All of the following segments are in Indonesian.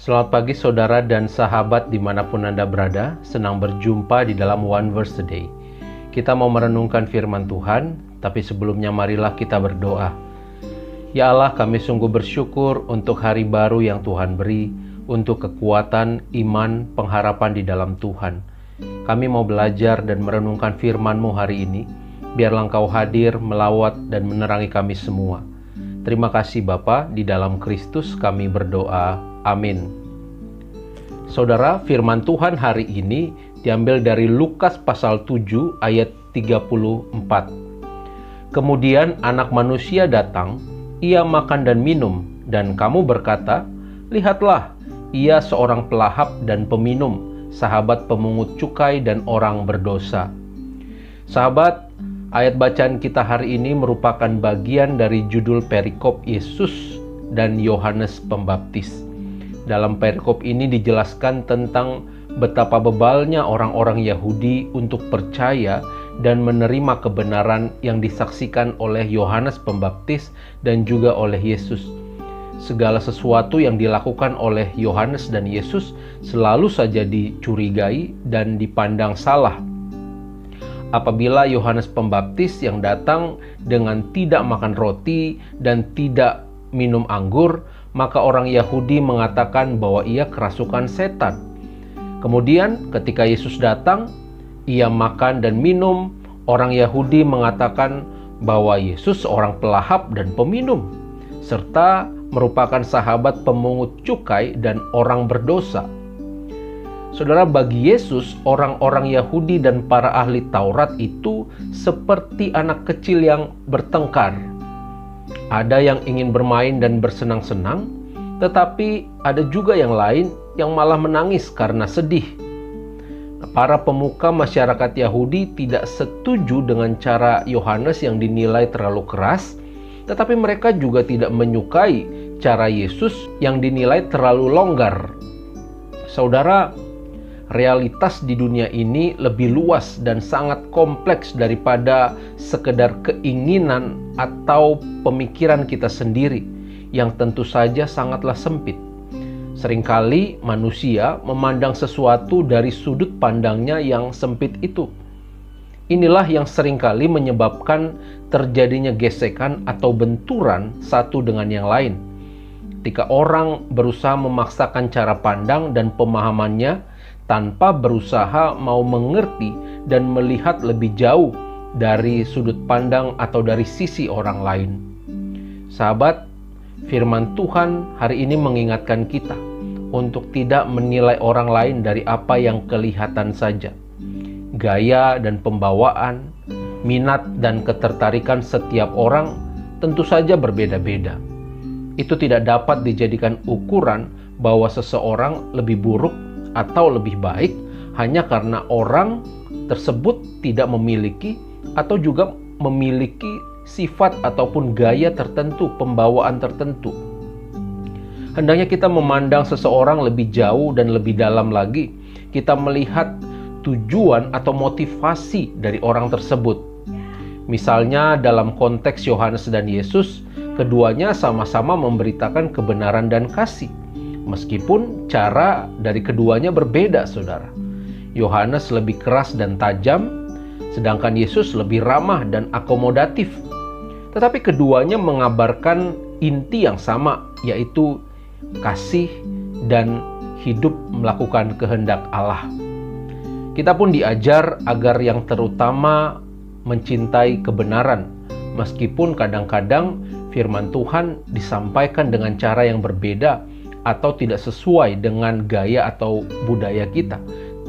Selamat pagi saudara dan sahabat dimanapun Anda berada. Senang berjumpa di dalam One Verse a Day. Kita mau merenungkan firman Tuhan, tapi sebelumnya marilah kita berdoa. Ya Allah, kami sungguh bersyukur untuk hari baru yang Tuhan beri, untuk kekuatan, iman, pengharapan di dalam Tuhan. Kami mau belajar dan merenungkan firman-Mu hari ini. Biarlah Engkau hadir, melawat, dan menerangi kami semua. Terima kasih Bapa, di dalam Kristus kami berdoa. Amin. Saudara, firman Tuhan hari ini diambil dari Lukas pasal 7 ayat 34. Kemudian anak manusia datang, ia makan dan minum, dan kamu berkata, lihatlah, ia seorang pelahap dan peminum, sahabat pemungut cukai dan orang berdosa. Sahabat, ayat bacaan kita hari ini merupakan bagian dari judul perikop Yesus dan Yohanes Pembaptis. Dalam perikop ini dijelaskan tentang betapa bebalnya orang-orang Yahudi untuk percaya dan menerima kebenaran yang disaksikan oleh Yohanes Pembaptis dan juga oleh Yesus. Segala sesuatu yang dilakukan oleh Yohanes dan Yesus selalu saja dicurigai dan dipandang salah. Apabila Yohanes Pembaptis yang datang dengan tidak makan roti dan tidak minum anggur, maka orang Yahudi mengatakan bahwa ia kerasukan setan. Kemudian ketika Yesus datang, ia makan dan minum, orang Yahudi mengatakan bahwa Yesus seorang pelahap dan peminum, serta merupakan sahabat pemungut cukai dan orang berdosa. Saudara, bagi Yesus, orang-orang Yahudi dan para ahli Taurat itu seperti anak kecil yang bertengkar. Ada yang ingin bermain dan bersenang-senang, tetapi ada juga yang lain yang malah menangis karena sedih. Para pemuka masyarakat Yahudi tidak setuju dengan cara Yohanes yang dinilai terlalu keras, tetapi mereka juga tidak menyukai cara Yesus yang dinilai terlalu longgar. Saudara, realitas di dunia ini lebih luas dan sangat kompleks daripada sekedar keinginan atau pemikiran kita sendiri yang tentu saja sangatlah sempit. Seringkali manusia memandang sesuatu dari sudut pandangnya yang sempit itu. Inilah yang seringkali menyebabkan terjadinya gesekan atau benturan satu dengan yang lain. Ketika orang berusaha memaksakan cara pandang dan pemahamannya tanpa berusaha mau mengerti dan melihat lebih jauh dari sudut pandang atau dari sisi orang lain. Sahabat, firman Tuhan hari ini mengingatkan kita untuk tidak menilai orang lain dari apa yang kelihatan saja. Gaya dan pembawaan, minat dan ketertarikan setiap orang tentu saja berbeda-beda. Itu tidak dapat dijadikan ukuran bahwa seseorang lebih buruk atau lebih baik hanya karena orang tersebut tidak memiliki atau juga memiliki sifat ataupun gaya tertentu, pembawaan tertentu. Hendaknya kita memandang seseorang lebih jauh dan lebih dalam lagi. Kita melihat tujuan atau motivasi dari orang tersebut. Misalnya dalam konteks Yohanes dan Yesus, keduanya sama-sama memberitakan kebenaran dan kasih. Meskipun cara dari keduanya berbeda, saudara. Yohanes lebih keras dan tajam, sedangkan Yesus lebih ramah dan akomodatif. Tetapi keduanya mengabarkan inti yang sama, yaitu kasih dan hidup melakukan kehendak Allah. Kita pun diajar agar yang terutama mencintai kebenaran, meskipun kadang-kadang firman Tuhan disampaikan dengan cara yang berbeda, atau tidak sesuai dengan gaya atau budaya kita,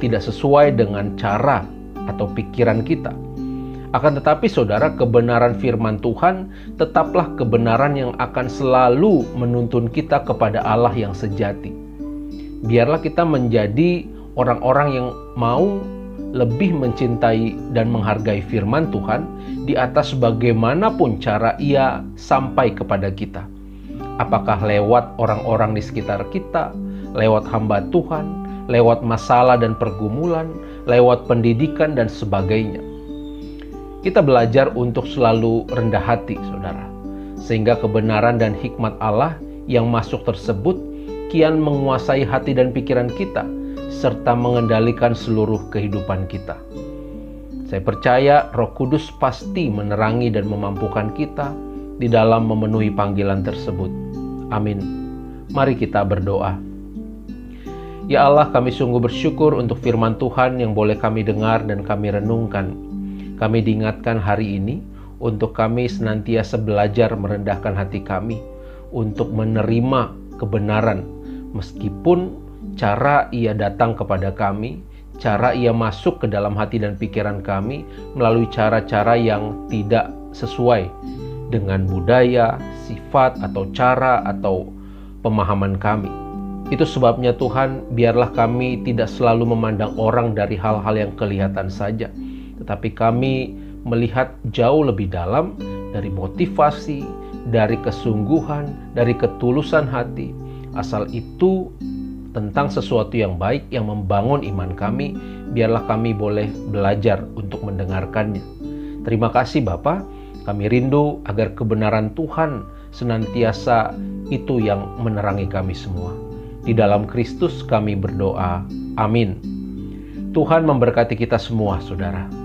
tidak sesuai dengan cara atau pikiran kita. Akan tetapi saudara, kebenaran firman Tuhan tetaplah kebenaran yang akan selalu menuntun kita kepada Allah yang sejati. Biarlah kita menjadi orang-orang yang mau lebih mencintai dan menghargai firman Tuhan di atas bagaimanapun cara ia sampai kepada kita. Apakah lewat orang-orang di sekitar kita, lewat hamba Tuhan, lewat masalah dan pergumulan, lewat pendidikan dan sebagainya. Kita belajar untuk selalu rendah hati, saudara. Sehingga kebenaran dan hikmat Allah yang masuk tersebut kian menguasai hati dan pikiran kita, serta mengendalikan seluruh kehidupan kita. Saya percaya Roh Kudus pasti menerangi dan memampukan kita di dalam memenuhi panggilan tersebut. Amin. Mari kita berdoa. Ya Allah, kami sungguh bersyukur untuk firman Tuhan yang boleh kami dengar dan kami renungkan. Kami diingatkan hari ini untuk kami senantiasa belajar merendahkan hati kami untuk menerima kebenaran, meskipun cara ia datang kepada kami, cara ia masuk ke dalam hati dan pikiran kami melalui cara-cara yang tidak sesuai dengan budaya, sifat, atau cara, atau pemahaman kami. Itu sebabnya Tuhan, biarlah kami tidak selalu memandang orang dari hal-hal yang kelihatan saja, tetapi kami melihat jauh lebih dalam dari motivasi, dari kesungguhan, dari ketulusan hati. Asal itu tentang sesuatu yang baik yang membangun iman kami, biarlah kami boleh belajar untuk mendengarkannya. Terima kasih Bapa, kami rindu agar kebenaran Tuhan senantiasa itu yang menerangi kami semua. Di dalam Kristus kami berdoa. Amin. Tuhan memberkati kita semua, saudara.